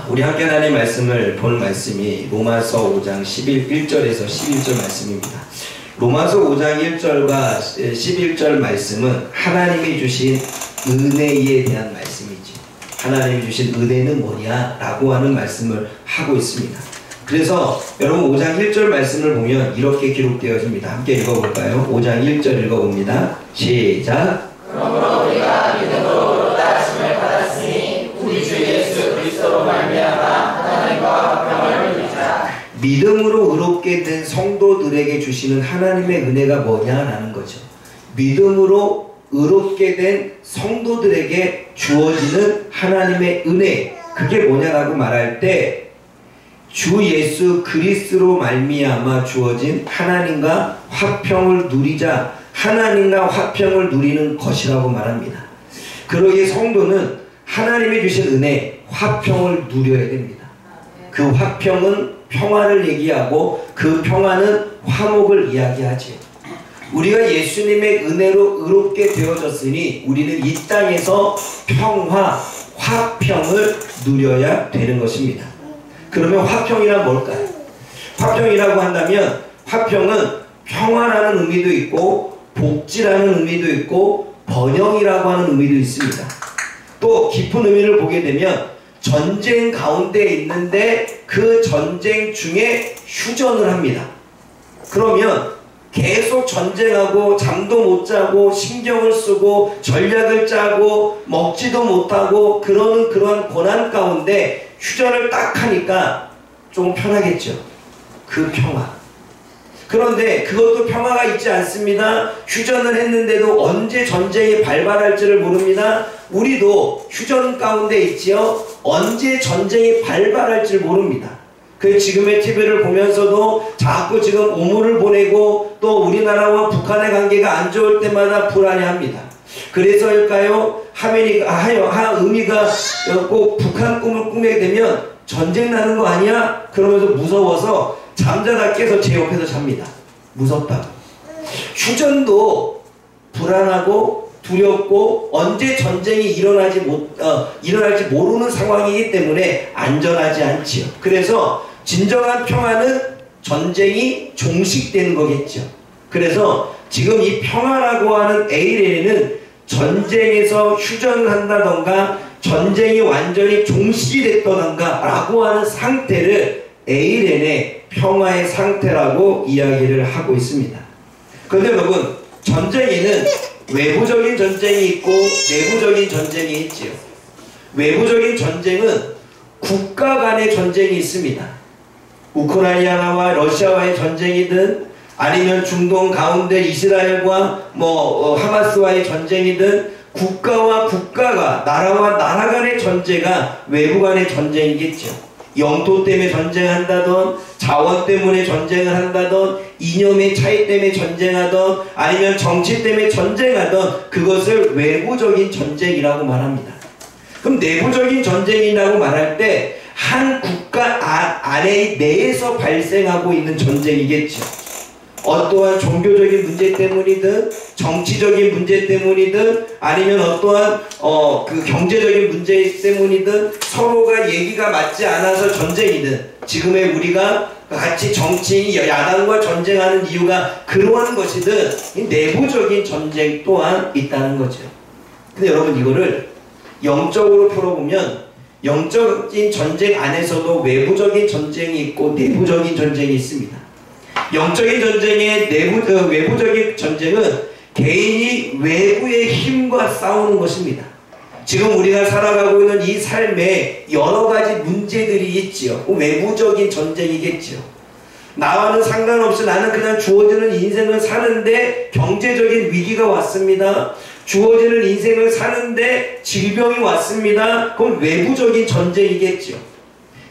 우리 함께 하나님 말씀을 볼 말씀이 로마서 5장 1절에서 11절 말씀입니다. 로마서 5장 1절과 11절 말씀은 하나님이 주신 은혜에 대한 말씀이지. 하나님이 주신 은혜는 뭐냐라고 하는 말씀을 하고 있습니다. 그래서 여러분 5장 1절 말씀을 보면 이렇게 기록되어집니다. 함께 읽어볼까요? 5장 1절 읽어봅니다. 시작. 그러므로 우리가 믿음으로 의롭다 하심을 받았으니 우리 주 예수 그리스도로 말미암아 하나님과 화평을 누리자. 믿음으로 의롭게 된 성도들에게 주시는 하나님의 은혜가 뭐냐라는 거죠. 믿음으로 의롭게 된 성도들에게 주어지는 하나님의 은혜, 그게 뭐냐라고 말할 때 주 예수 그리스도로 말미암아 주어진 하나님과 화평을 누리자, 하나님과 화평을 누리는 것이라고 말합니다. 그러기에 성도는 하나님이 주신 은혜, 화평을 누려야 됩니다. 그 화평은 평화를 얘기하고 그 평화는 화목을 이야기하지. 우리가 예수님의 은혜로 의롭게 되어졌으니 우리는 이 땅에서 평화, 화평을 누려야 되는 것입니다. 그러면 화평이란 뭘까요? 화평이라고 한다면 화평은 평화라는 의미도 있고 복지라는 의미도 있고 번영이라고 하는 의미도 있습니다. 또 깊은 의미를 보게 되면 전쟁 가운데 있는데 그 전쟁 중에 휴전을 합니다. 그러면 계속 전쟁하고 잠도 못 자고 신경을 쓰고 전략을 짜고 먹지도 못하고 그러한 고난 가운데 휴전을 딱 하니까 좀 편하겠죠. 그 평화. 그런데 그것도 평화가 있지 않습니다. 휴전을 했는데도 언제 전쟁이 발발할지를 모릅니다. 우리도 휴전 가운데 있지요. 언제 전쟁이 발발할지를 모릅니다. 그 지금의 TV를 보면서도 자꾸 지금 우물을 보내고 또 우리나라와 북한의 관계가 안 좋을 때마다 불안해합니다. 그래서일까요? 의미가 꼭 북한 꿈을 꾸게 되면 전쟁 나는 거 아니야? 그러면서 무서워서 잠자다 깨서 제 옆에서 잡니다. 무섭다고. 휴전도 불안하고 두렵고 언제 전쟁이 일어날지 모르는 상황이기 때문에 안전하지 않지요. 그래서 진정한 평화는 전쟁이 종식되는 거겠죠. 그래서 지금 이 평화라고 하는 에이레는 전쟁에서 휴전을 한다던가 전쟁이 완전히 종식이 됐다던가 라고 하는 상태를 에이렌의 평화의 상태라고 이야기를 하고 있습니다. 그런데 여러분, 전쟁에는 외부적인 전쟁이 있고 내부적인 전쟁이 있지요. 외부적인 전쟁은 국가 간의 전쟁이 있습니다. 우크라이나와 러시아와의 전쟁이든 아니면 중동 가운데 이스라엘과 하마스와의 전쟁이든 국가와 국가가 나라와 나라 간의 전쟁가 외부 간의 전쟁이겠죠. 영토 때문에 전쟁한다던 자원 때문에 전쟁을 한다던 이념의 차이 때문에 전쟁하던 아니면 정치 때문에 전쟁하던 그것을 외부적인 전쟁이라고 말합니다. 그럼 내부적인 전쟁이라고 말할 때 한 국가 안에 내에서 발생하고 있는 전쟁이겠죠. 어떠한 종교적인 문제 때문이든 정치적인 문제 때문이든 아니면 어떠한 그 경제적인 문제 때문이든 서로가 얘기가 맞지 않아서 전쟁이든 지금의 우리가 같이 정치인 야당과 전쟁하는 이유가 그러한 것이든 내부적인 전쟁 또한 있다는 거죠. 근데 여러분 이거를 영적으로 풀어보면 영적인 전쟁 안에서도 외부적인 전쟁이 있고 내부적인 전쟁이 있습니다. 영적인 전쟁의 외부적인 전쟁은 개인이 외부의 힘과 싸우는 것입니다. 지금 우리가 살아가고 있는 이 삶에 여러 가지 문제들이 있지요. 외부적인 전쟁이겠지요. 나와는 상관없이 나는 그냥 주어지는 인생을 사는데 경제적인 위기가 왔습니다. 주어지는 인생을 사는데 질병이 왔습니다. 그럼 외부적인 전쟁이겠죠.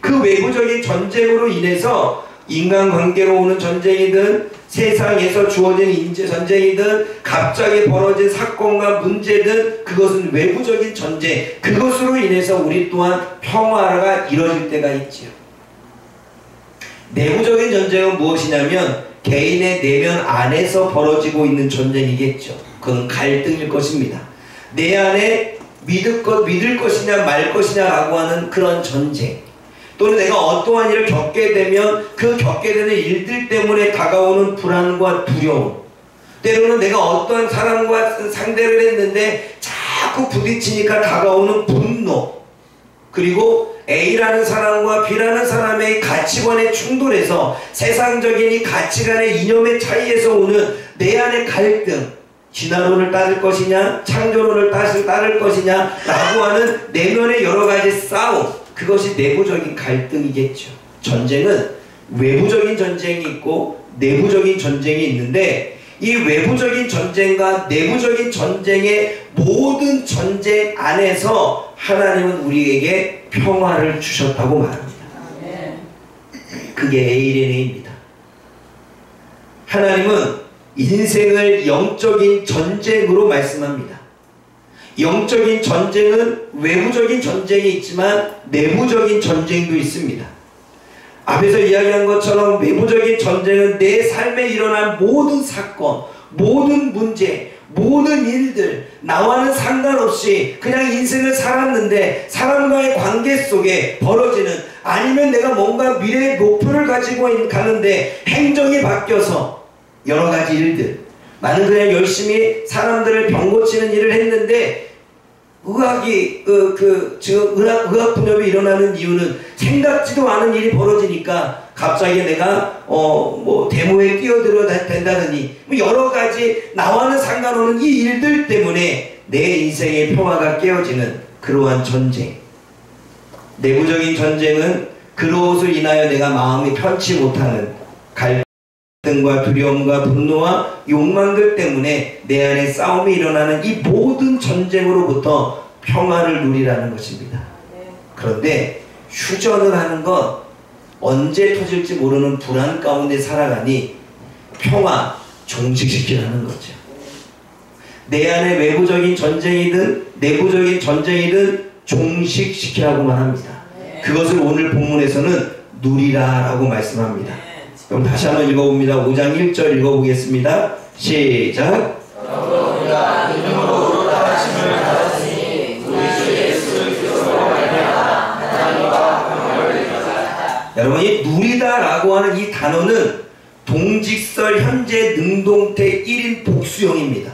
그 외부적인 전쟁으로 인해서 인간관계로 오는 전쟁이든 세상에서 주어진 인재 전쟁이든 갑자기 벌어진 사건과 문제든 그것은 외부적인 전쟁, 그것으로 인해서 우리 또한 평화가 이루어질 때가 있지요. 내부적인 전쟁은 무엇이냐면 개인의 내면 안에서 벌어지고 있는 전쟁이겠죠. 그건 갈등일 것입니다. 내 안에 믿을 것이냐 말 것이냐 라고 하는 그런 전쟁, 또는 내가 어떠한 일을 겪게 되면 그 겪게 되는 일들 때문에 다가오는 불안과 두려움, 때로는 내가 어떠한 사람과 상대를 했는데 자꾸 부딪히니까 다가오는 분노, 그리고 A라는 사람과 B라는 사람의 가치관의 충돌에서 세상적인 이 가치관의 이념의 차이에서 오는 내 안의 갈등, 진화론을 따를 것이냐 창조론을 따를 것이냐 라고 하는 내면의 여러가지 싸움, 그것이 내부적인 갈등이겠죠. 전쟁은 외부적인 전쟁이 있고 내부적인 전쟁이 있는데, 이 외부적인 전쟁과 내부적인 전쟁의 모든 전쟁 안에서 하나님은 우리에게 평화를 주셨다고 말합니다. 그게 에이레네입니다. 하나님은 인생을 영적인 전쟁으로 말씀합니다. 영적인 전쟁은 외부적인 전쟁이 있지만 내부적인 전쟁도 있습니다. 앞에서 이야기한 것처럼 외부적인 전쟁은 내 삶에 일어난 모든 사건, 모든 문제, 모든 일들, 나와는 상관없이 그냥 인생을 살았는데 사람과의 관계 속에 벌어지는, 아니면 내가 뭔가 미래의 목표를 가지고 가는데 행정이 바뀌어서 여러 가지 일들, 나는 그냥 열심히 사람들을 병 고치는 일을 했는데 의학이 지금 의학 분야이 일어나는 이유는 생각지도 않은 일이 벌어지니까 갑자기 내가 뭐 데모에 뛰어들어야 된다느니 여러 가지 나와는 상관없는 이 일들 때문에 내 인생의 평화가 깨어지는 그러한 전쟁. 내부적인 전쟁은 그것으로 인하여 내가 마음이 편치 못하는 갈등과 두려움과 분노와 욕망들 때문에 내 안에 싸움이 일어나는 이 모든 전쟁으로부터 평화를 누리라는 것입니다. 그런데 휴전을 하는 건 언제 터질지 모르는 불안 가운데 살아가니 평화 종식시키라는 거죠. 내 안에 외부적인 전쟁이든 내부적인 전쟁이든 종식시키라고만 합니다. 그것을 오늘 본문에서는 누리라 라고 말씀합니다. 그럼 다시 한번 읽어봅니다. 5장 1절 읽어보겠습니다. 시작. 우리가 믿음으로 따르심을 받았으니 우리 주 예수 그리스도로 말미암아 하나님과 평화를 누리라. 여러분, 이 누리다 라고 하는 이 단어는 동직설 현재 능동태 1인 복수형입니다.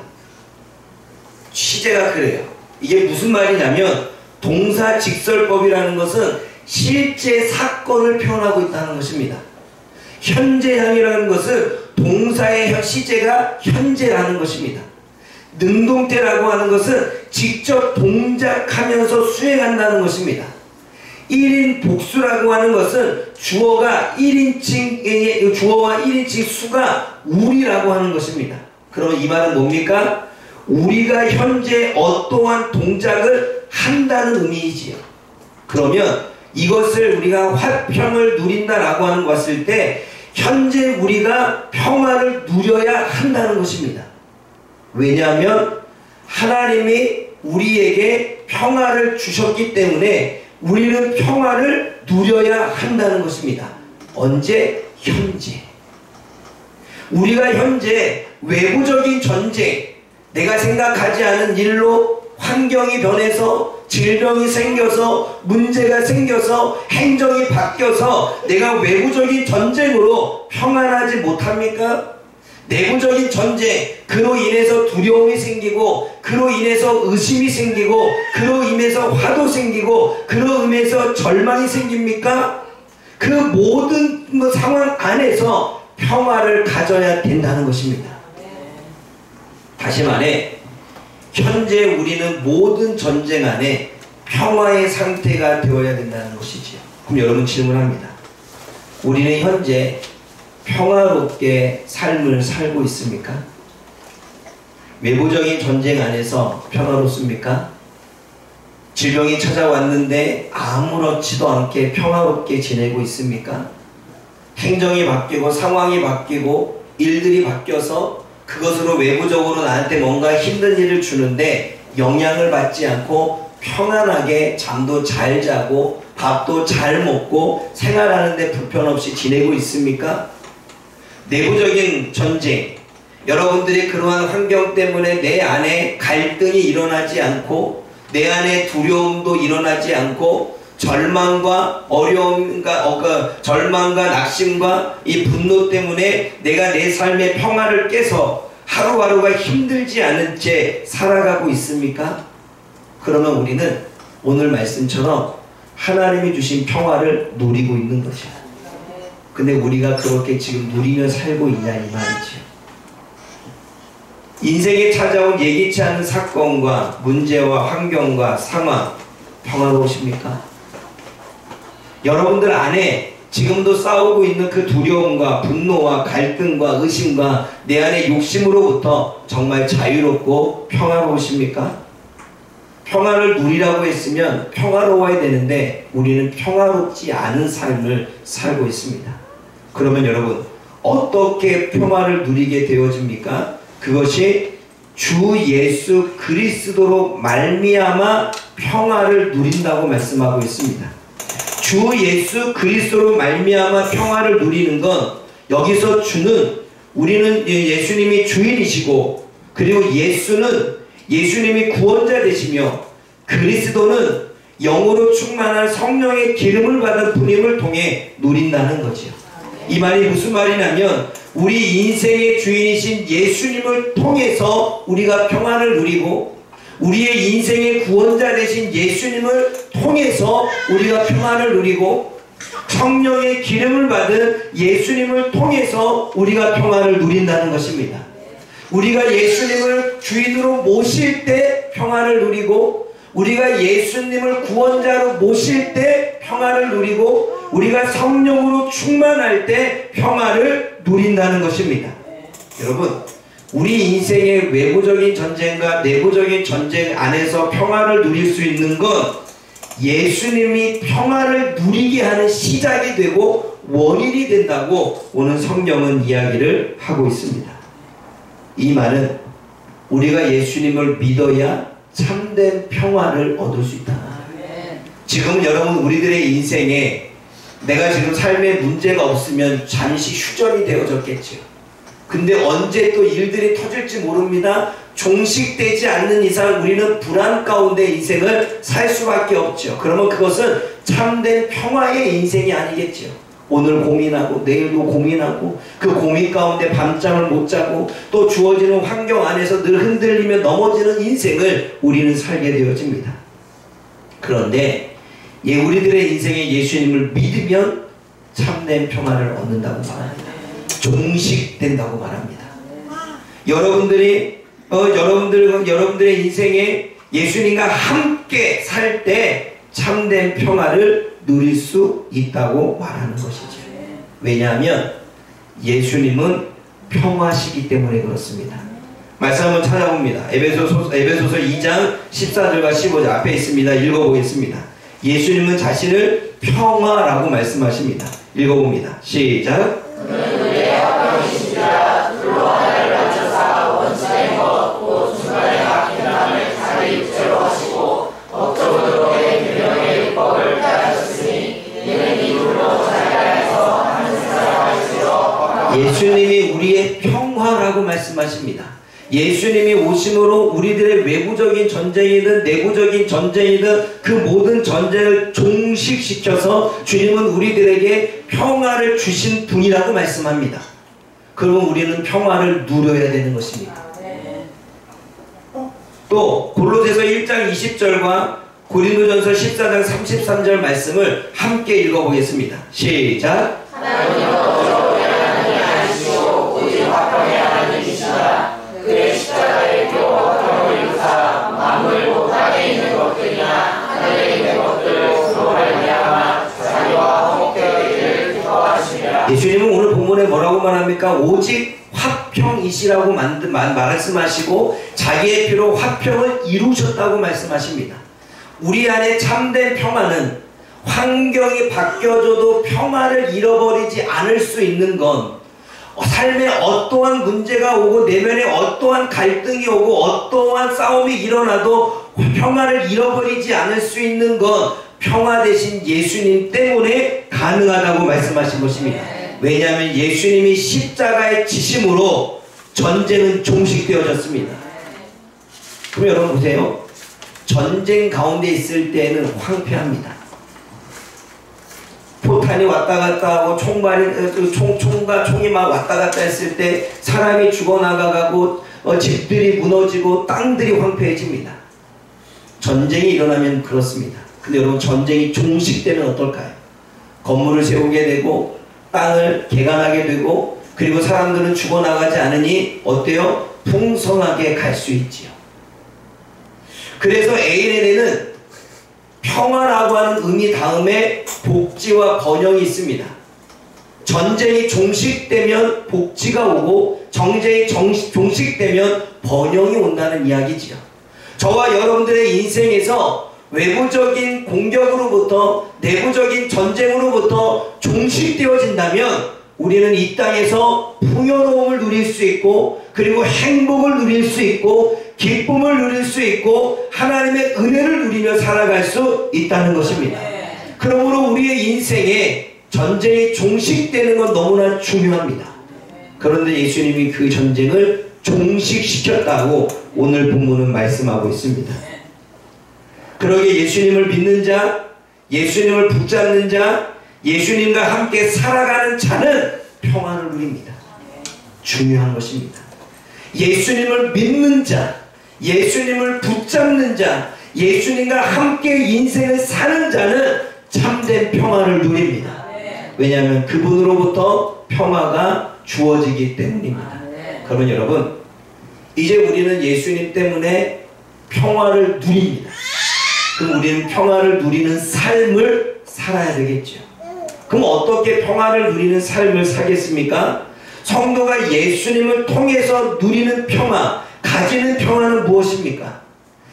취재가 그래요. 이게 무슨 말이냐면 동사 직설법이라는 것은 실제 사건을 표현하고 있다는 것입니다. 현재형이라는 것은 동사의 시제가 현재라는 것입니다. 능동태라고 하는 것은 직접 동작하면서 수행한다는 것입니다. 1인 복수라고 하는 것은 주어와 1인칭 수가 우리라고 하는 것입니다. 그러면 이 말은 뭡니까? 우리가 현재 어떠한 동작을 한다는 의미이지요. 그러면 이것을 우리가 화평을 누린다라고 하는 것일 때 현재 우리가 평화를 누려야 한다는 것입니다. 왜냐하면 하나님이 우리에게 평화를 주셨기 때문에 우리는 평화를 누려야 한다는 것입니다. 언제? 현재. 우리가 현재 외부적인 전쟁, 내가 생각하지 않은 일로 환경이 변해서 질병이 생겨서 문제가 생겨서 행정이 바뀌어서 내가 외부적인 전쟁으로 평안하지 못합니까? 내부적인 전쟁, 그로 인해서 두려움이 생기고 그로 인해서 의심이 생기고 그로 인해서 화도 생기고 그로 인해서 절망이 생깁니까? 그 모든 상황 안에서 평화를 가져야 된다는 것입니다. 다시 말해 현재 우리는 모든 전쟁 안에 평화의 상태가 되어야 된다는 것이지요. 그럼 여러분 질문합니다. 우리는 현재 평화롭게 삶을 살고 있습니까? 외부적인 전쟁 안에서 평화롭습니까? 질병이 찾아왔는데 아무렇지도 않게 평화롭게 지내고 있습니까? 행정이 바뀌고 상황이 바뀌고 일들이 바뀌어서 그것으로 외부적으로 나한테 뭔가 힘든 일을 주는데 영향을 받지 않고 평안하게 잠도 잘 자고 밥도 잘 먹고 생활하는데 불편 없이 지내고 있습니까? 내부적인 전쟁, 여러분들이 그러한 환경 때문에 내 안에 갈등이 일어나지 않고 내 안에 두려움도 일어나지 않고 절망과 어려움과 절망과 낙심과 이 분노 때문에 내가 내 삶의 평화를 깨서 하루하루가 힘들지 않은 채 살아가고 있습니까? 그러면 우리는 오늘 말씀처럼 하나님이 주신 평화를 누리고 있는 것이야. 근데 우리가 그렇게 지금 누리며 살고 있냐 이 말이죠. 인생에 찾아온 예기치 않은 사건과 문제와 환경과 상황 평화로우십니까? 여러분들 안에 지금도 싸우고 있는 그 두려움과 분노와 갈등과 의심과 내 안의 욕심으로부터 정말 자유롭고 평화로우십니까? 평화를 누리라고 했으면 평화로워야 되는데 우리는 평화롭지 않은 삶을 살고 있습니다. 그러면 여러분 어떻게 평화를 누리게 되어집니까? 그것이 주 예수 그리스도로 말미암아 평화를 누린다고 말씀하고 있습니다. 주 예수 그리스도로 말미암아 평화를 누리는 건 여기서 주는 우리는 예수님이 주인이시고 그리고 예수님이 구원자 되시며 그리스도는 영으로 충만한 성령의 기름을 받은 분임을 통해 누린다는 거죠. 이 말이 무슨 말이냐면 우리 인생의 주인이신 예수님을 통해서 우리가 평화를 누리고 우리의 인생의 구원자 되신 예수님을 통해서 우리가 평화를 누리고 성령의 기름을 받은 예수님을 통해서 우리가 평화를 누린다는 것입니다. 우리가 예수님을 주인으로 모실 때 평화를 누리고 우리가 예수님을 구원자로 모실 때 평화를 누리고 우리가 성령으로 충만할 때 평화를 누린다는 것입니다. 여러분 우리 인생의 외부적인 전쟁과 내부적인 전쟁 안에서 평화를 누릴 수 있는 건 예수님이 평화를 누리게 하는 시작이 되고 원인이 된다고 오늘 성경은 이야기를 하고 있습니다. 이 말은 우리가 예수님을 믿어야 참된 평화를 얻을 수 있다. 지금 여러분 우리들의 인생에 내가 지금 삶에 문제가 없으면 잠시 휴전이 되어졌겠죠. 근데 언제 또 일들이 터질지 모릅니다. 종식되지 않는 이상 우리는 불안 가운데 인생을 살 수밖에 없죠. 그러면 그것은 참된 평화의 인생이 아니겠죠. 오늘 고민하고 내일도 고민하고 그 고민 가운데 밤잠을 못 자고 또 주어지는 환경 안에서 늘 흔들리며 넘어지는 인생을 우리는 살게 되어집니다. 그런데 우리들의 인생에 예수님을 믿으면 참된 평화를 얻는다고 말합니다. 종식된다고 말합니다. 여러분들의 인생에 예수님과 함께 살 때 참된 평화를 누릴 수 있다고 말하는 것이죠. 왜냐하면 예수님은 평화시기 때문에 그렇습니다. 말씀 한번 찾아봅니다. 에베소서 2장 14절과 15절 앞에 있습니다. 읽어보겠습니다. 예수님은 자신을 평화라고 말씀하십니다. 읽어봅니다. 시작. 예수님이 우리의 평화라고 말씀하십니다. 예수님이 오심으로 우리들의 외부적인 전쟁이든 내부적인 전쟁이든 그 모든 전쟁을 종식시켜서 주님은 우리들에게 평화를 주신 분이라고 말씀합니다. 그러면 우리는 평화를 누려야 되는 것입니다. 또 골로새서 1장 20절과 고린도전서 14장 33절 말씀을 함께 읽어보겠습니다. 시작. 그의 십자가의 표 화평을 이루사 만물고 땅에 있는 것들이나 하늘에 있는 것들로 말미암아 자기와 화목되기를 기뻐하시리라. 예수님은 오늘 본문에 뭐라고 말합니까? 오직 화평이시라고 말씀하시고 자기의 피로 화평을 이루셨다고 말씀하십니다. 우리 안에 참된 평화는 환경이 바뀌어져도 평화를 잃어버리지 않을 수 있는 건 삶에 어떠한 문제가 오고 내면에 어떠한 갈등이 오고 어떠한 싸움이 일어나도 평화를 잃어버리지 않을 수 있는 건 평화 대신 예수님 때문에 가능하다고 말씀하신 것입니다. 왜냐하면 예수님이 십자가에 지심으로 전쟁은 종식되어졌습니다. 그럼 여러분 보세요. 전쟁 가운데 있을 때는 황폐합니다. 폭탄이 왔다 갔다 하고 총과 총이 막 왔다 갔다 했을 때 사람이 죽어나가고 집들이 무너지고 땅들이 황폐해집니다. 전쟁이 일어나면 그렇습니다. 근데 여러분, 전쟁이 종식되면 어떨까요? 건물을 세우게 되고 땅을 개간하게 되고, 그리고 사람들은 죽어나가지 않으니 어때요? 풍성하게 갈 수 있지요. 그래서 ANN에는 평화라고 하는 의미 다음에 복지와 번영이 있습니다. 전쟁이 종식되면 복지가 오고, 전쟁이 종식되면 번영이 온다는 이야기지요. 저와 여러분들의 인생에서 외부적인 공격으로부터, 내부적인 전쟁으로부터 종식되어진다면 우리는 이 땅에서 풍요로움을 누릴 수 있고, 그리고 행복을 누릴 수 있고, 기쁨을 누릴 수 있고, 하나님의 은혜를 누리며 살아갈 수 있다는 것입니다. 그러므로 우리의 인생에 전쟁이 종식되는 건 너무나 중요합니다. 그런데 예수님이 그 전쟁을 종식시켰다고 오늘 본문은 말씀하고 있습니다. 그러기에 예수님을 믿는 자, 예수님을 붙잡는 자, 예수님과 함께 살아가는 자는 평안을 누립니다. 중요한 것입니다. 예수님을 믿는 자, 예수님을 붙잡는 자, 예수님과 함께 인생을 사는 자는 참된 평안을 누립니다. 왜냐하면 그분으로부터 평화가 주어지기 때문입니다. 그러면 여러분, 이제 우리는 예수님 때문에 평화를 누립니다. 그럼 우리는 평화를 누리는 삶을 살아야 되겠죠. 그럼 어떻게 평화를 누리는 삶을 살겠습니까? 성도가 예수님을 통해서 누리는 평화, 가지는 평화는 무엇입니까?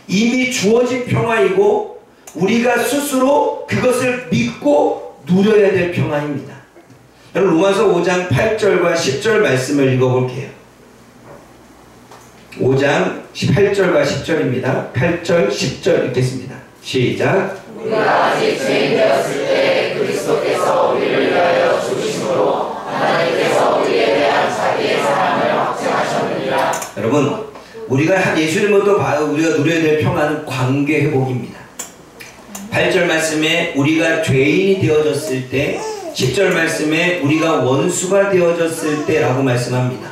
이미 주어진 평화이고 우리가 스스로 그것을 믿고 누려야 될 평화입니다. 여러분, 로마서 5장 8절과 10절 말씀을 읽어볼게요. 5장 8절과 10절입니다. 8절, 10절 읽겠습니다. 시작. 우리가 아직 죄인 되었을 때 그리스도께서 우리를 위하여 죽으심으로 하나님께서 우리에 대한 자기의 사랑을 확증하셨느니라. 여러분, 우리가 예수님부터 우리가 누려야 될 평화는 관계 회복입니다. 8절 말씀에 우리가 죄인이 되어졌을 때, 10절 말씀에 우리가 원수가 되어졌을 때라고 말씀합니다.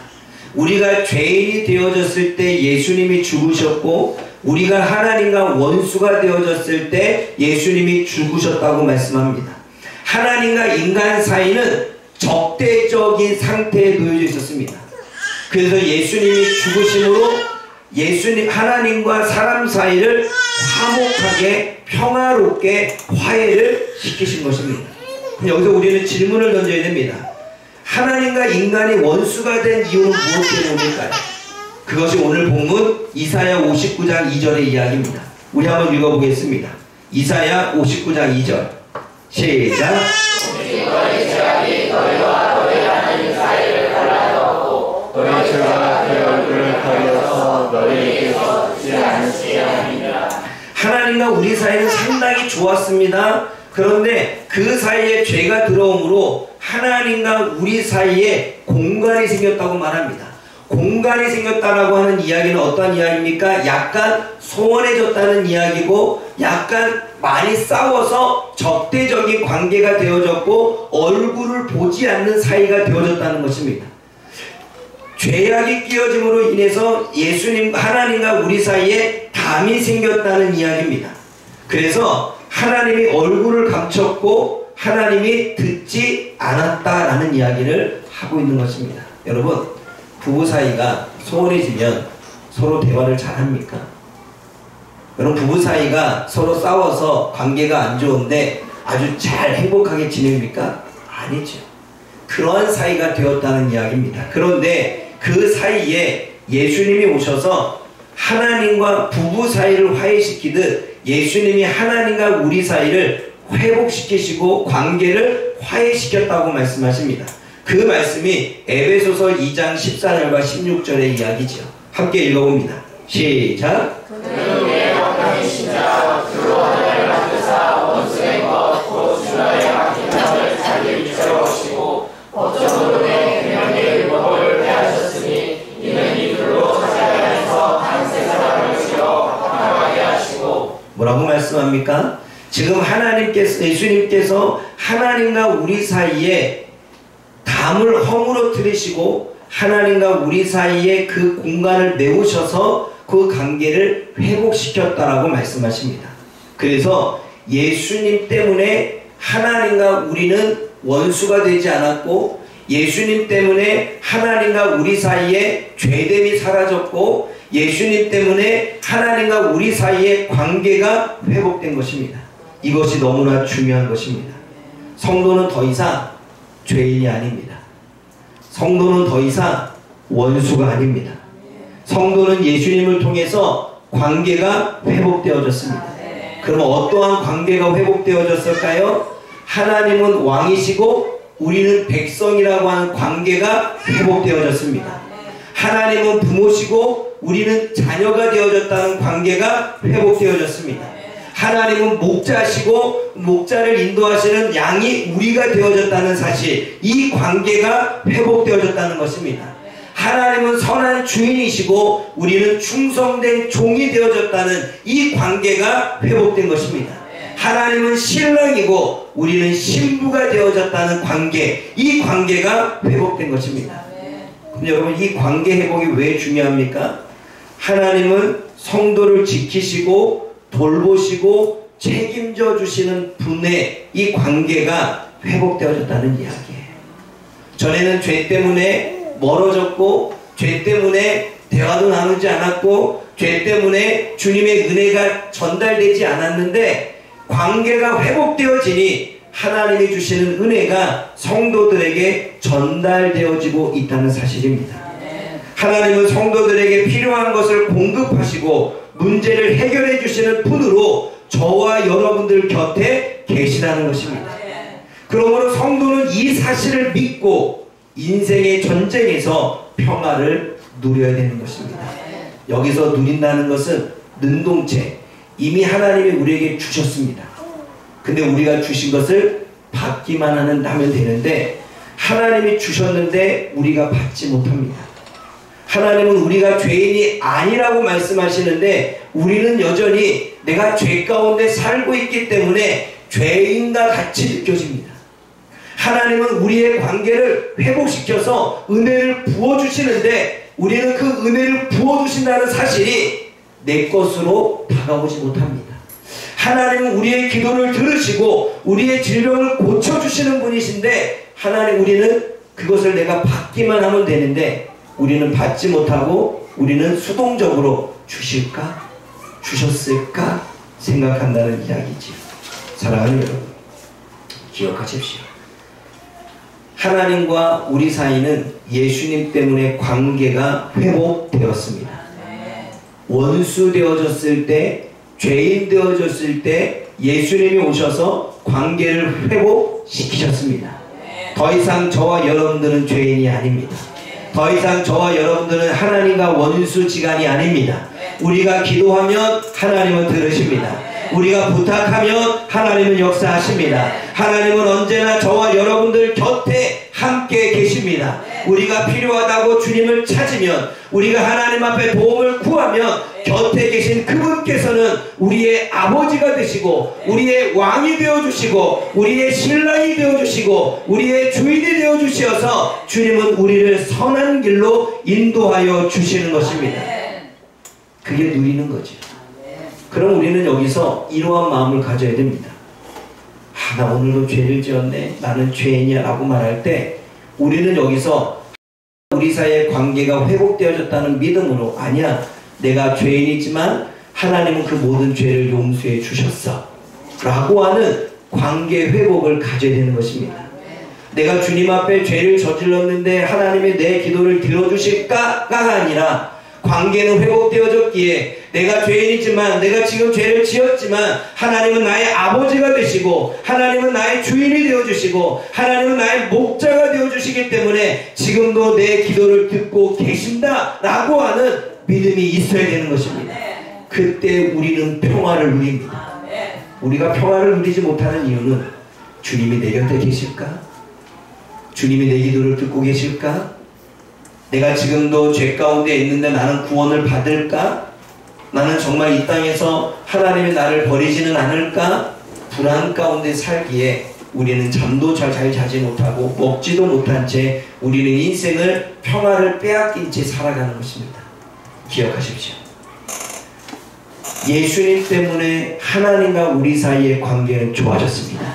우리가 죄인이 되어졌을 때 예수님이 죽으셨고, 우리가 하나님과 원수가 되어졌을 때 예수님이 죽으셨다고 말씀합니다. 하나님과 인간 사이는 적대적인 상태에 놓여져 있었습니다. 그래서 예수님이 죽으심으로 하나님과 사람 사이를 화목하게, 평화롭게 화해를 시키신 것입니다. 여기서 우리는 질문을 던져야 됩니다. 하나님과 인간이 원수가 된 이유는 무엇 때문일까요? 그것이 오늘 본문 이사야 59장 2절의 이야기입니다. 우리 한번 읽어보겠습니다. 이사야 59장 2절 시작. 너희 죄악이 너희와 너희 하나님 사이를 갈라놓고 너희 죄가 그 얼굴을 가려서 너희에게서 듣지 않으시게 함이니라. 하나님과 우리 사이는 상당히 좋았습니다. 그런데 그 사이에 죄가 들어옴으로 하나님과 우리 사이에 공간이 생겼다고 말합니다. 공간이 생겼다라고 하는 이야기는 어떤 이야기입니까? 약간 소원해졌다는 이야기고, 약간 많이 싸워서 적대적인 관계가 되어졌고 얼굴을 보지 않는 사이가 되어졌다는 것입니다. 죄악이 끼어짐으로 인해서 하나님과 우리 사이에 담이 생겼다는 이야기입니다. 그래서 하나님이 얼굴을 감췄고 하나님이 듣지 않았다라는 이야기를 하고 있는 것입니다. 여러분, 부부 사이가 소원해지면 서로 대화를 잘합니까? 여러분, 부부 사이가 서로 싸워서 관계가 안 좋은데 아주 잘 행복하게 지냅니까? 아니죠. 그런 사이가 되었다는 이야기입니다. 그런데 그 사이에 예수님이 오셔서 하나님과 부부 사이를 화해시키듯 예수님이 하나님과 우리 사이를 회복시키시고 관계를 화해시켰다고 말씀하십니다. 그 말씀이 에베소서 2장 14절과 16절의 이야기죠. 함께 읽어봅니다. 시작. 그는 내 왕이신 자 주로 하나를 만드사 원수된 것 주나의 악행을 자기 위치로 오시고 법적으로 내 계명의 율법을 폐하셨으니 이는 이들로 찾아가면서 한 세 사람을 지어 평화하게 하시고. 뭐라고 말씀합니까? 지금 예수님께서 하나님과 우리 사이에 담을 허물어뜨리시고 하나님과 우리 사이에 그 공간을 메우셔서 그 관계를 회복시켰다라고 말씀하십니다. 그래서 예수님 때문에 하나님과 우리는 원수가 되지 않았고, 예수님 때문에 하나님과 우리 사이에 죄됨이 사라졌고, 예수님 때문에 하나님과 우리 사이의 관계가 회복된 것입니다. 이것이 너무나 중요한 것입니다. 성도는 더 이상 죄인이 아닙니다. 성도는 더 이상 원수가 아닙니다. 성도는 예수님을 통해서 관계가 회복되어졌습니다. 그럼 어떠한 관계가 회복되어졌을까요? 하나님은 왕이시고 우리는 백성이라고 하는 관계가 회복되어졌습니다. 하나님은 부모시고 우리는 자녀가 되어졌다는 관계가 회복되어졌습니다. 하나님은 목자시고 목자를 인도하시는 양이 우리가 되어졌다는 사실, 이 관계가 회복되어졌다는 것입니다. 하나님은 선한 주인이시고 우리는 충성된 종이 되어졌다는 이 관계가 회복된 것입니다. 하나님은 신랑이고 우리는 신부가 되어졌다는 관계, 이 관계가 회복된 것입니다. 그럼 여러분, 이 관계 회복이 왜 중요합니까? 하나님은 성도를 지키시고 돌보시고 책임져 주시는 분의 이 관계가 회복되어졌다는 이야기예요. 전에는 죄 때문에 멀어졌고, 죄 때문에 대화도 나누지 않았고, 죄 때문에 주님의 은혜가 전달되지 않았는데, 관계가 회복되어지니 하나님이 주시는 은혜가 성도들에게 전달되어지고 있다는 사실입니다. 하나님은 성도들에게 필요한 것을 공급하시고 문제를 해결해 주시는 분으로 저와 여러분들 곁에 계시다는 것입니다. 그러므로 성도는 이 사실을 믿고 인생의 전쟁에서 평화를 누려야 되는 것입니다. 여기서 누린다는 것은 능동체, 이미 하나님이 우리에게 주셨습니다. 근데 우리가 주신 것을 받기만 하면 되는데, 하나님이 주셨는데 우리가 받지 못합니다. 하나님은 우리가 죄인이 아니라고 말씀하시는데 우리는 여전히 내가 죄 가운데 살고 있기 때문에 죄인과 같이 느껴집니다. 하나님은 우리의 관계를 회복시켜서 은혜를 부어주시는데 우리는 그 은혜를 부어주신다는 사실이 내 것으로 다가오지 못합니다. 하나님은 우리의 기도를 들으시고 우리의 질병을 고쳐주시는 분이신데, 우리는 그것을 내가 받기만 하면 되는데 우리는 받지 못하고 우리는 수동적으로 주실까? 주셨을까? 생각한다는 이야기지요. 사랑하는 여러분, 기억하십시오. 하나님과 우리 사이는 예수님 때문에 관계가 회복되었습니다. 원수 되어졌을 때, 죄인 되어졌을 때 예수님이 오셔서 관계를 회복시키셨습니다. 더 이상 저와 여러분들은 죄인이 아닙니다. 더 이상 저와 여러분들은 하나님과 원수지간이 아닙니다. 우리가 기도하면 하나님은 들으십니다. 우리가 부탁하면 하나님은 역사하십니다. 하나님은 언제나 저와 여러분들 곁에 함께 계십니다. 우리가 필요하다고 주님을 찾으면, 우리가 하나님 앞에 도움을 구하면 곁에 계신 그분께서는 우리의 아버지가 되시고 우리의 왕이 되어주시고 우리의 신랑이 되어주시고 우리의 주인이 되어주시어서 주님은 우리를 선한 길로 인도하여 주시는 것입니다. 그게 누리는 거죠. 그럼 우리는 여기서 이러한 마음을 가져야 됩니다. 나 오늘도 죄를 지었네, 나는 죄인이야 라고 말할 때 우리는 여기서 우리 사이의 관계가 회복되어졌다는 믿음으로, 아니야, 내가 죄인이지만 하나님은 그 모든 죄를 용서해 주셨어 라고 하는 관계 회복을 가져야 되는 것입니다. 내가 주님 앞에 죄를 저질렀는데 하나님이 내 기도를 들어주실까가 아니라, 관계는 회복되어졌기에 내가 죄인이지만, 내가 지금 죄를 지었지만 하나님은 나의 아버지가 되시고 하나님은 나의 주인이 되어주시고 하나님은 나의 목자가 되어주시기 때문에 지금도 내 기도를 듣고 계신다 라고 하는 믿음이 있어야 되는 것입니다. 그때 우리는 평화를 누립니다. 우리가 평화를 누리지 못하는 이유는 주님이 내 곁에 계실까? 주님이 내 기도를 듣고 계실까? 내가 지금도 죄 가운데 있는데 나는 구원을 받을까? 나는 정말 이 땅에서 하나님이 나를 버리지는 않을까? 불안 가운데 살기에 우리는 잠도 잘 자지 못하고 먹지도 못한 채 우리는 인생을 평화를 빼앗긴 채 살아가는 것입니다. 기억하십시오. 예수님 때문에 하나님과 우리 사이의 관계는 좋아졌습니다.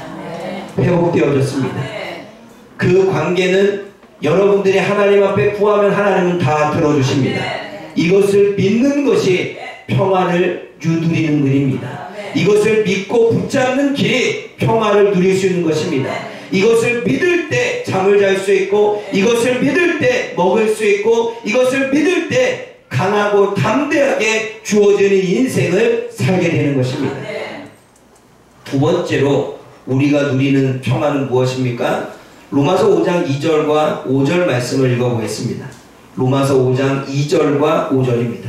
회복되어졌습니다. 그 관계는 여러분들이 하나님 앞에 구하면 하나님은 다 들어주십니다. 이것을 믿는 것이 평화를 누리는 일입니다. 이것을 믿고 붙잡는 길이 평화를 누릴 수 있는 것입니다. 이것을 믿을 때 잠을 잘 수 있고, 이것을 믿을 때 먹을 수 있고, 이것을 믿을 때 강하고 담대하게 주어지는 인생을 살게 되는 것입니다. 두 번째로 우리가 누리는 평화는 무엇입니까? 로마서 5장 2절과 5절 말씀을 읽어보겠습니다. 로마서 5장 2절과 5절입니다.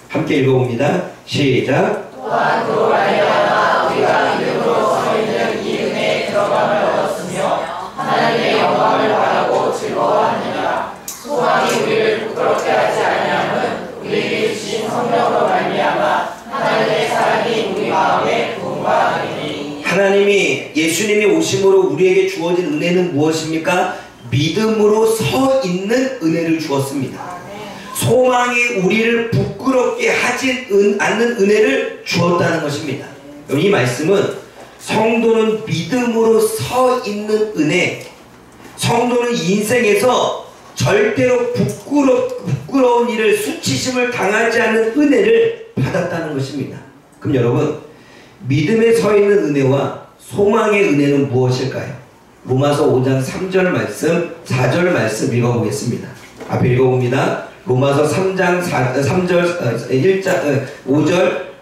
함께 읽어봅니다. 시작. 또한 그로 말미암아 우리가 믿음으로 서 있는 이 은혜에 들어감을 얻었으며 하나님의 영광을 바라고 즐거워하느니라. 소망이 우리를 부끄럽게 하지 아니함은 우리에게 주신 성령으로 말미암아 하나님의 사랑이 우리 마음에 부음과 함이니. 하나님이 예수님이 오심으로 우리에게 주어진 은혜는 무엇입니까? 믿음으로 서 있는 은혜를 주었습니다. 소망이 우리를 부끄럽게 하지 않는 은혜를 주었다는 것입니다. 이 말씀은 성도는 믿음으로 서 있는 은혜, 성도는 인생에서 절대로 부끄러운 일을, 수치심을 당하지 않는 은혜를 받았다는 것입니다. 그럼 여러분, 믿음에 서 있는 은혜와 소망의 은혜는 무엇일까요? 로마서 5장 3절 말씀, 4절 말씀 읽어보겠습니다. 앞에 읽어봅니다. 로마서 3장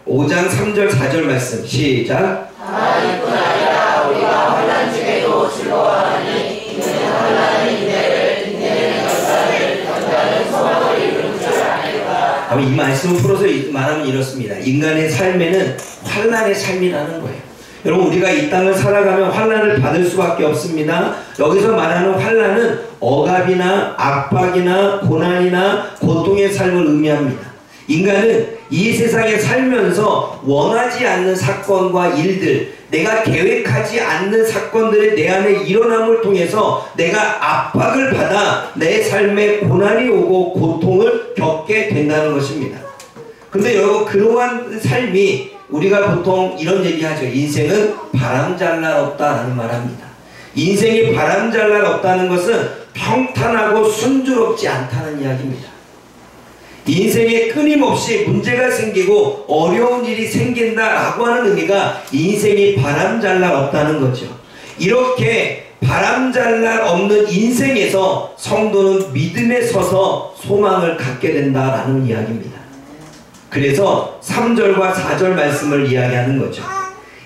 5장 3절 4절 말씀 시작. 다만 이뿐 아니라 우리가 환난 중에도 즐거워하니 이는 환난은 인내를, 인내는 연단을, 연단은 소망을 이루는 줄 아니까. 이 말씀을 풀어서 말하면 이렇습니다. 인간의 삶에는 환난의 삶이라는 거예요. 여러분, 우리가 이 땅을 살아가면 환난을 받을 수밖에 없습니다. 여기서 말하는 환난은 억압이나 압박이나 고난이나 고통의 삶을 의미합니다. 인간은 이 세상에 살면서 원하지 않는 사건과 일들, 내가 계획하지 않는 사건들이 내 안에 일어남을 통해서 내가 압박을 받아 내 삶에 고난이 오고 고통을 겪게 된다는 것입니다. 근데 여러분, 그러한 삶이 우리가 보통 이런 얘기하죠. 인생은 바람잘날 없다라는 말합니다. 인생이 바람잘날 없다는 것은 평탄하고 순조롭지 않다는 이야기입니다. 인생에 끊임없이 문제가 생기고 어려운 일이 생긴다라고 하는 의미가 인생이 바람잘날 없다는 거죠. 이렇게 바람잘날 없는 인생에서 성도는 믿음에 서서 소망을 갖게 된다라는 이야기입니다. 그래서 3절과 4절 말씀을 이야기하는 거죠.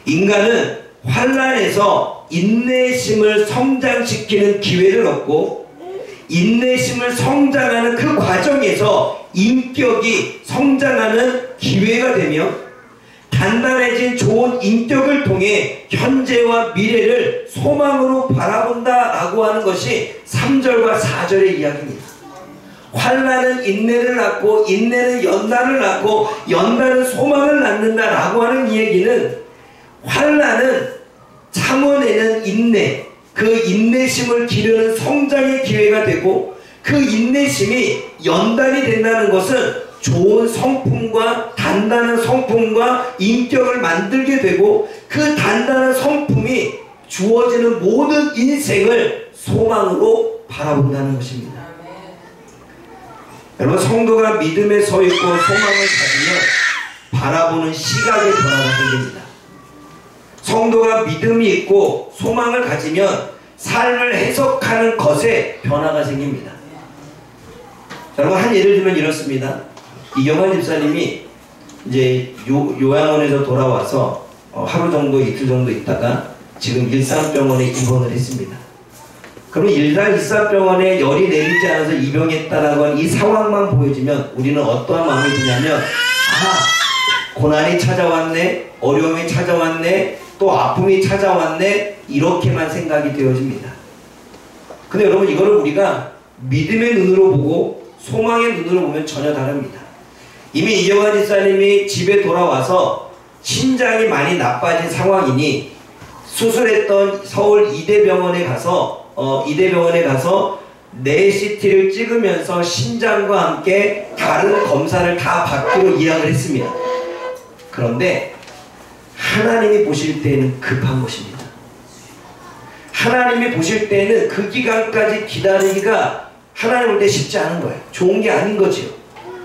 인간은 환난에서 인내심을 성장시키는 기회를 얻고, 인내심을 성장하는 그 과정에서 인격이 성장하는 기회가 되며, 단단해진 좋은 인격을 통해 현재와 미래를 소망으로 바라본다라고 하는 것이 3절과 4절의 이야기입니다. 환난은 인내를 낳고, 인내는 연단을 낳고, 연단은 소망을 낳는다라고 하는 이 얘기는, 환난은 참아내는 인내, 그 인내심을 기르는 성장의 기회가 되고, 그 인내심이 연단이 된다는 것은 좋은 성품과 단단한 성품과 인격을 만들게 되고, 그 단단한 성품이 주어지는 모든 인생을 소망으로 바라본다는 것입니다. 여러분, 성도가 믿음에 서 있고 소망을 가지면 바라보는 시각의 변화가 생깁니다. 성도가 믿음이 있고 소망을 가지면 삶을 해석하는 것에 변화가 생깁니다. 여러분, 한 예를 들면 이렇습니다. 이경환 집사님이 이제 요양원에서 돌아와서 하루 정도, 이틀 정도 있다가 지금 일산병원에 입원을 했습니다. 그러면 일산병원에 열이 내리지 않아서 입원했다라고 하는 이 상황만 보여지면 우리는 어떠한 마음이 드냐면, 고난이 찾아왔네, 어려움이 찾아왔네, 또 아픔이 찾아왔네, 이렇게만 생각이 되어집니다. 근데 여러분, 이거를 우리가 믿음의 눈으로 보고 소망의 눈으로 보면 전혀 다릅니다. 이미 이경환 집사님이 집에 돌아와서 신장이 많이 나빠진 상황이니 수술했던 서울 이대병원에 가서 내 CT를 찍으면서 심장과 함께 다른 검사를 다 받기로 예약을 했습니다. 그런데 하나님이 보실 때는 급한 것입니다. 하나님이 보실 때는 그 기간까지 기다리기가 하나님 볼 때 쉽지 않은 거예요. 좋은 게 아닌 거지요.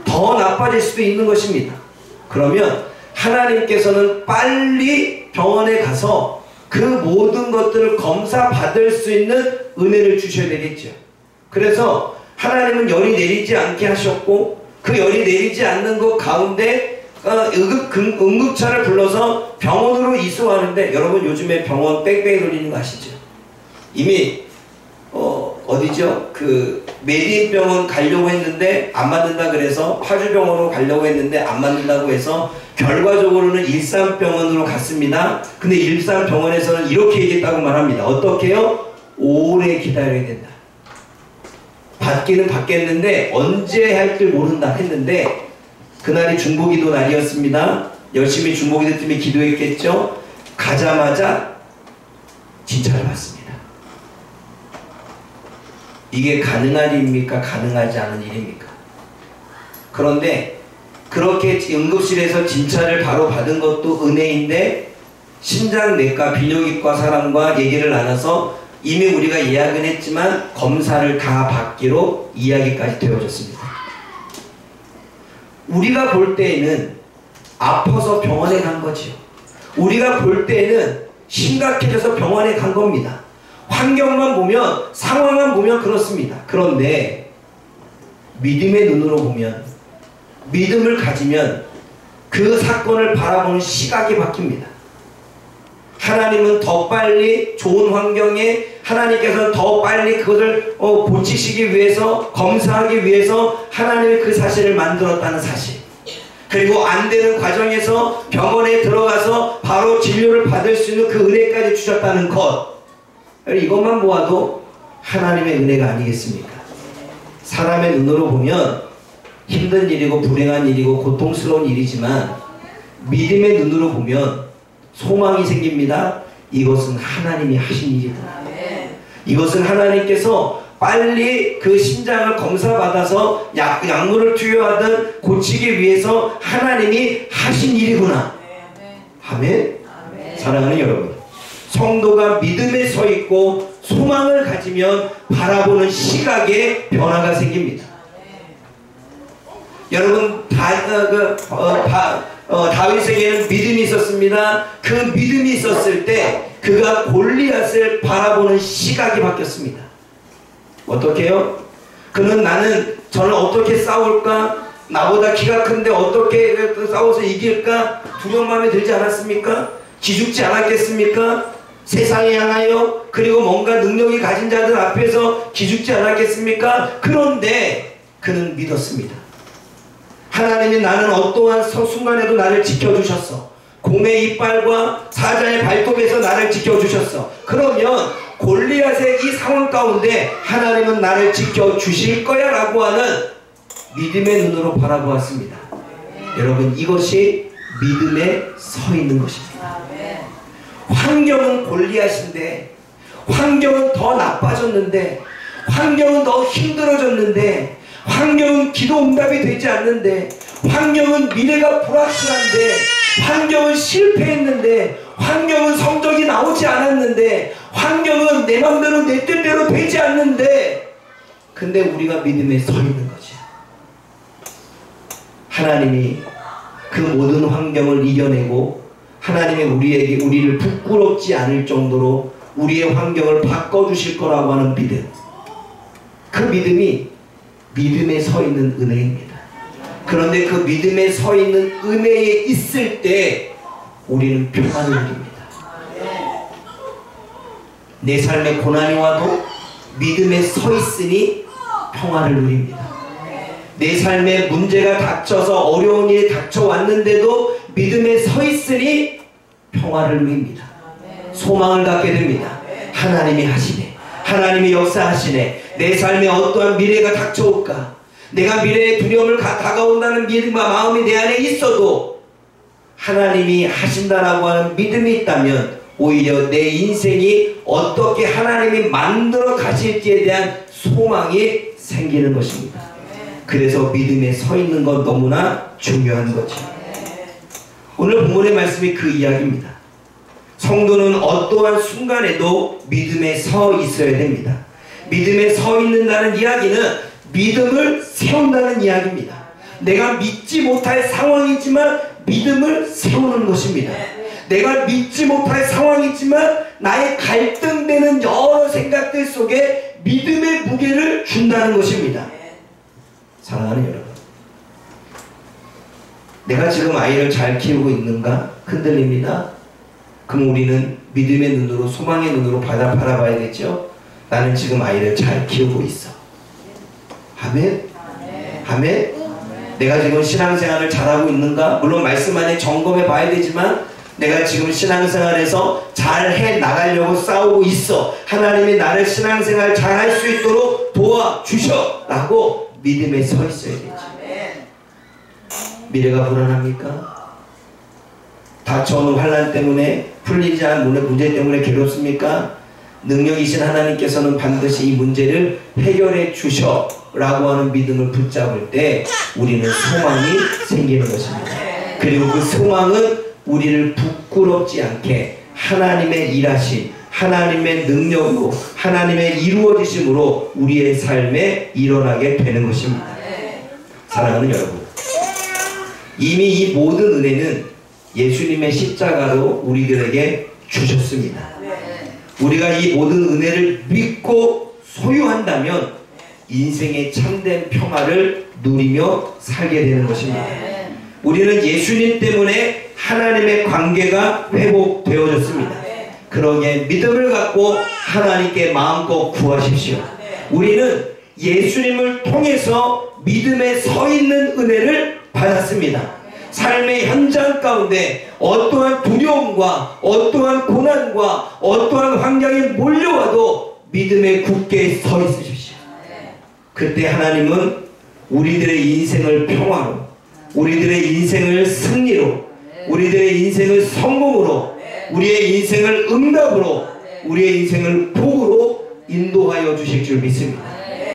더 나빠질 수도 있는 것입니다. 그러면 하나님께서는 빨리 병원에 가서 그 모든 것들을 검사 받을 수 있는 은혜를 주셔야 되겠죠. 그래서 하나님은 열이 내리지 않게 하셨고, 그 열이 내리지 않는 것 가운데 응급차를 불러서 병원으로 이송하는데, 여러분 요즘에 병원 뺑뺑이 돌리는 거 아시죠? 이미 어디죠? 그 메디인병원 가려고 했는데 안 맞는다 그래서 파주병원으로 가려고 했는데 안 맞는다고 해서 결과적으로는 일산병원으로 갔습니다. 근데 일산병원에서는 이렇게 얘기했다고 말합니다. 어떻게요? 오래 기다려야 된다. 받기는 받겠는데 언제 할 줄 모른다 했는데, 그날이 중보기도 날이었습니다. 열심히 중보기도 때문에 기도했겠죠. 가자마자 진찰을 받습니다. 이게 가능한 일입니까? 가능하지 않은 일입니까? 그런데 그렇게 응급실에서 진찰을 바로 받은 것도 은혜인데, 심장내과, 비뇨기과 사람과 얘기를 나눠서 이미 우리가 예약은 했지만 검사를 다 받기로 이야기까지 되어졌습니다. 우리가 볼 때에는 아파서 병원에 간 거지요. 우리가 볼 때에는 심각해져서 병원에 간 겁니다. 환경만 보면, 상황만 보면 그렇습니다. 그런데 믿음의 눈으로 보면, 믿음을 가지면 그 사건을 바라보는 시각이 바뀝니다. 하나님은 더 빨리 좋은 환경에, 하나님께서는 더 빨리 그것을 고치시기 위해서, 검사하기 위해서 하나님이 그 사실을 만들었다는 사실, 그리고 안 되는 과정에서 병원에 들어가서 바로 진료를 받을 수 있는 그 은혜까지 주셨다는 것, 이것만 보아도 하나님의 은혜가 아니겠습니까? 사람의 눈으로 보면 힘든 일이고 불행한 일이고 고통스러운 일이지만, 믿음의 눈으로 보면 소망이 생깁니다. 이것은 하나님이 하신 일이구나. 이것은 하나님께서 빨리 그 심장을 검사받아서 약물을 투여하든 고치기 위해서 하나님이 하신 일이구나. 아멘. 사랑하는 여러분, 성도가 믿음에 서 있고 소망을 가지면 바라보는 시각에 변화가 생깁니다. 여러분, 다윗에게는 믿음이 있었습니다. 그 믿음이 있었을 때 그가 골리앗을 바라보는 시각이 바뀌었습니다. 어떻게 해요? 저는 어떻게 싸울까? 나보다 키가 큰데 어떻게 싸워서 이길까? 두려운 마음에 들지 않았습니까? 기죽지 않았겠습니까? 세상에 향하여, 그리고 뭔가 능력이 가진 자들 앞에서 기죽지 않았겠습니까? 그런데 그는 믿었습니다. 하나님이 나는 어떠한 순간에도 나를 지켜주셨어. 곰의 이빨과 사자의 발톱에서 나를 지켜주셨어. 그러면 골리앗의 이 상황 가운데 하나님은 나를 지켜주실 거야 라고 하는 믿음의 눈으로 바라보았습니다. 여러분, 이것이 믿음에 서 있는 것입니다. 환경은 골리앗인데, 환경은 더 나빠졌는데, 환경은 더 힘들어졌는데, 환경은 기도 응답이 되지 않는데, 환경은 미래가 불확실한데, 환경은 실패했는데, 환경은 성적이 나오지 않았는데, 환경은 내 맘대로 내 뜻대로 되지 않는데, 근데 우리가 믿음에 서 있는 거지. 하나님이 그 모든 환경을 이겨내고 하나님이 우리를 부끄럽지 않을 정도로 우리의 환경을 바꿔주실 거라고 하는 믿음, 그 믿음이 믿음에 서 있는 은혜입니다. 그런데 그 믿음에 서 있는 은혜에 있을 때 우리는 평안을 누립니다. 내 삶에 고난이 와도 믿음에 서 있으니 평안을 누립니다. 내 삶에 문제가 닥쳐서 어려운 일이 닥쳐왔는데도 믿음에 서 있으니 평화를 누립니다. 소망을 갖게 됩니다. 하나님이 하시네. 하나님이 역사하시네. 내 삶에 어떠한 미래가 닥쳐올까? 내가 미래의 두려움을 다가온다는 믿음과 마음이 내 안에 있어도 하나님이 하신다라고 하는 믿음이 있다면 오히려 내 인생이 어떻게 하나님이 만들어 가실지에 대한 소망이 생기는 것입니다. 그래서 믿음에 서 있는 건 너무나 중요한 거죠. 오늘 본문의 말씀이 그 이야기입니다. 성도는 어떠한 순간에도 믿음에 서 있어야 됩니다. 믿음에 서 있는다는 이야기는 믿음을 세운다는 이야기입니다. 내가 믿지 못할 상황이지만 믿음을 세우는 것입니다. 내가 믿지 못할 상황이지만 나의 갈등되는 여러 생각들 속에 믿음의 무게를 준다는 것입니다. 사랑하는 여러분, 내가 지금 아이를 잘 키우고 있는가? 흔들립니다. 그럼 우리는 믿음의 눈으로, 소망의 눈으로 바라봐야겠죠? 나는 지금 아이를 잘 키우고 있어. 아멘? 아멘? 내가 지금 신앙생활을 잘하고 있는가? 물론 말씀 안에 점검해 봐야 되지만 내가 지금 신앙생활에서 잘 해 나가려고 싸우고 있어. 하나님이 나를 신앙생활 잘 할 수 있도록 도와주셔 라고 믿음에 서 있어야 되죠. 미래가 불안합니까? 닥쳐오는 환난 때문에, 풀리지 않은 문제 때문에 괴롭습니까? 능력이신 하나님께서는 반드시 이 문제를 해결해 주셔 라고 하는 믿음을 붙잡을 때 우리는 소망이 생기는 것입니다. 그리고 그 소망은 우리를 부끄럽지 않게 하나님의 일하심, 하나님의 능력으로, 하나님의 이루어지심으로 우리의 삶에 일어나게 되는 것입니다. 사랑하는 여러분, 이미 이 모든 은혜는 예수님의 십자가로 우리들에게 주셨습니다. 우리가 이 모든 은혜를 믿고 소유한다면 인생의 참된 평화를 누리며 살게 되는 것입니다. 우리는 예수님 때문에 하나님의 관계가 회복되어졌습니다. 그러기에 믿음을 갖고 하나님께 마음껏 구하십시오. 우리는 예수님을 통해서 믿음에 서 있는 은혜를 받았습니다. 삶의 현장 가운데 어떠한 두려움과 어떠한 고난과 어떠한 환경이 몰려와도 믿음에 굳게 서 있으십시오. 그때 하나님은 우리들의 인생을 평화로, 우리들의 인생을 승리로, 우리들의 인생을 성공으로, 우리의 인생을 응답으로, 우리의 인생을 복으로 인도하여 주실 줄 믿습니다.